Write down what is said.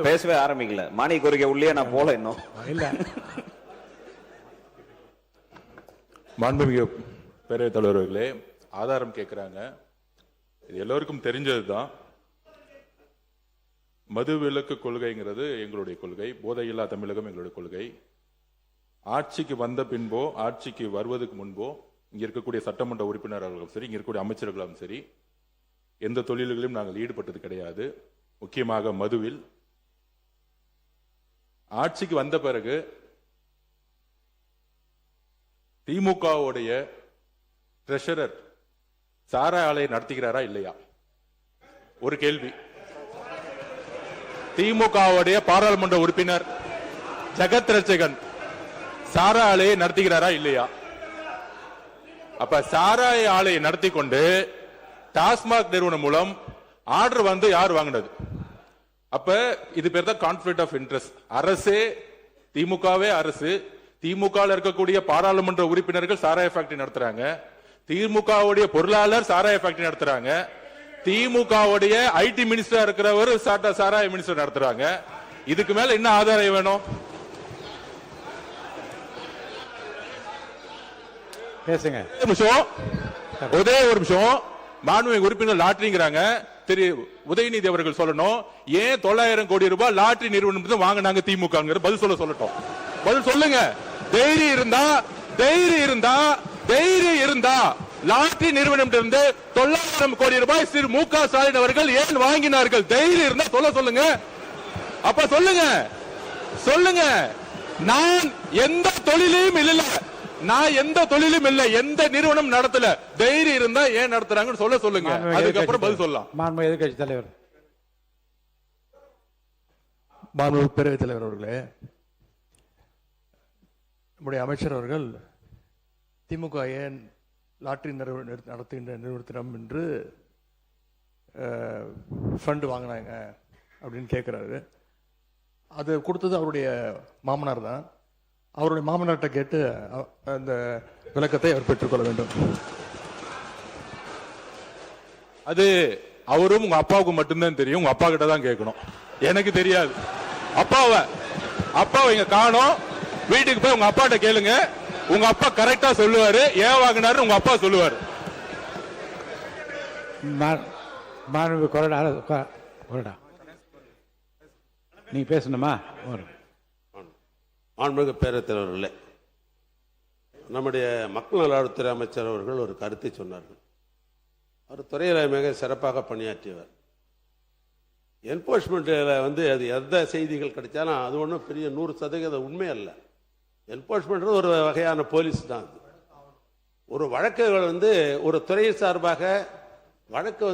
பேசவே ஆரம்பிக்கல. மானிய கோரிக்கை உள்ளே நான் போல இன்னும் இல்ல. மாண்புமிகு பேரவைத் தலைவர்களே, ஆதாரம் கேட்கிறாங்க. இது எல்லோருக்கும் தெரிஞ்சதுதான். மது விலக்கு கொள்கைங்கிறது எங்களுடைய கொள்கை. போதையில்லா தமிழகம் எங்களுடைய கொள்கை. ஆட்சிக்கு வந்த பின்போ ஆட்சிக்கு வருவதற்கு முன்போ இங்க இருக்கக்கூடிய சட்டமன்ற உறுப்பினர்களும் சரி, இங்க இருக்கக்கூடிய அமைச்சர்களும் சரி, எந்த தொழில்களிலும் நாங்கள் ஈடுபட்டது கிடையாது. முக்கியமாக மதுவில். ஆட்சிக்கு வந்த பிறகு திமுகவுடைய ட்ரெஷரர் சாராய ஆலையை நடத்துகிறாரா இல்லையா? ஒரு கேள்வி. திமுகவுடைய பாராளுமன்ற உறுப்பினர் ஜெகத் ரட்சகன் சாராய ஆலையை நடத்துகிறாரா இல்லையா? அப்ப சாராய ஆலையை நடத்தி கொண்டு டாஸ்மாக் நிறுவனம் மூலம் ஆர்டர் வந்து யார் வாங்கினது? அப்ப இது பேர் தான் கான்ஃபிளிக்ட் ஆஃப் இன்ட்ரெஸ்ட். அரசே, திமுகவே அரசு, திமுக இருக்கக்கூடிய பாராளுமன்ற உறுப்பினர்கள் சாராய ஃபேக்டரி நடத்துறாங்க, திமுகவுடைய பொருளாளர் சாராய ஃபேக்டரி நடத்துறாங்க, திமுகவுடைய ஐடி மினிஸ்டர் இருக்கிறவர் சாராய மினிஸ்டர் நடத்துறாங்க. இதுக்கு மேல என்ன ஆதாரம் வேணும்? பேசுங்க. ஒரே ஒரு நிமிஷம். மாண்புமிகு உறுப்பினர் லாட்டரிங்கிறாங்க. திரு உதயநிதி அவர்கள் சொல்லணும், ஏன் 900 கோடி ரூபாய் லாட்டரி நிறுவனம் வாங்கினாங்க திமுக? பதில் சொல்லட்டும். பதில் சொல்லுங்க. தைரியம் இருந்தா லாட்டரி நிறுவனம் 900 கோடி ரூபாய் திரு மு.க. ஸ்டாலின் அவர்கள் ஏன் வாங்கினார்கள்? தைரியம் இருந்தா சொல்லுங்க. அப்ப சொல்லுங்க. நான் எந்த தொழிலையும் இல்ல, எந்த நிறுவனம் நடத்தல. தைரியம் இருந்தா ஏன் நடத்துறாங்கன்னு சொல்லுங்க. அதுக்கப்புறம் பதில் சொல்லலாம். மாண்புமிகு எதிர்க்கட்சி தலைவர். மாண்புமிகு பேரவைத் தலைவர் அவர்களே, நம்முடைய அமைச்சர் அவர்கள் திமுக ஏன் லாட்டரி நடத்துகின்ற நிறுவனத்திடம் என்று ஃபண்ட் வாங்கினாங்க அப்படின்னு கேட்குறாரு. அது கொடுத்தது அவருடைய மாமனார் தான். அவருடைய மாமனார்கிட்ட கேட்டு அந்த விளக்கத்தை அவர் பெற்றுக்கொள்ள வேண்டும். அது அவரும் உங்க அப்பாவுக்கு மட்டும்தான் தெரியும். உங்க அப்பா கிட்ட தான் கேட்கணும். எனக்கு தெரியாது. அப்பாவை இங்க காணோம். வீட்டுக்கு போய் உங்க அப்பாட்ட கேளுங்க. உங்க அப்பா கரெக்டா சொல்லுவாரு. ஏன் வாங்கினாரு உங்க அப்பா சொல்லுவாரு. நீ பேசணுமா? மாண்புமிகு பேரவைத் தலைவர்களே, நம்முடைய மக்கள் நல்வாழ்வுத்துறை அமைச்சர் அவர்கள் ஒரு கருத்தை சொன்னார்கள். அவர் துறையில் மிக சிறப்பாக பணியாற்றியவர். என்போர்ஸ்மெண்ட்டில் அது எந்த செய்திகள் கிடைச்சாலும் அது ஒன்றும் பெரிய 100% உண்மை அல்ல. என்போர்ஸ்மெண்ட் ஒரு வகையான போலீஸ் தான். ஒரு வழக்குகள் ஒரு துறை சார்பாக வழக்கு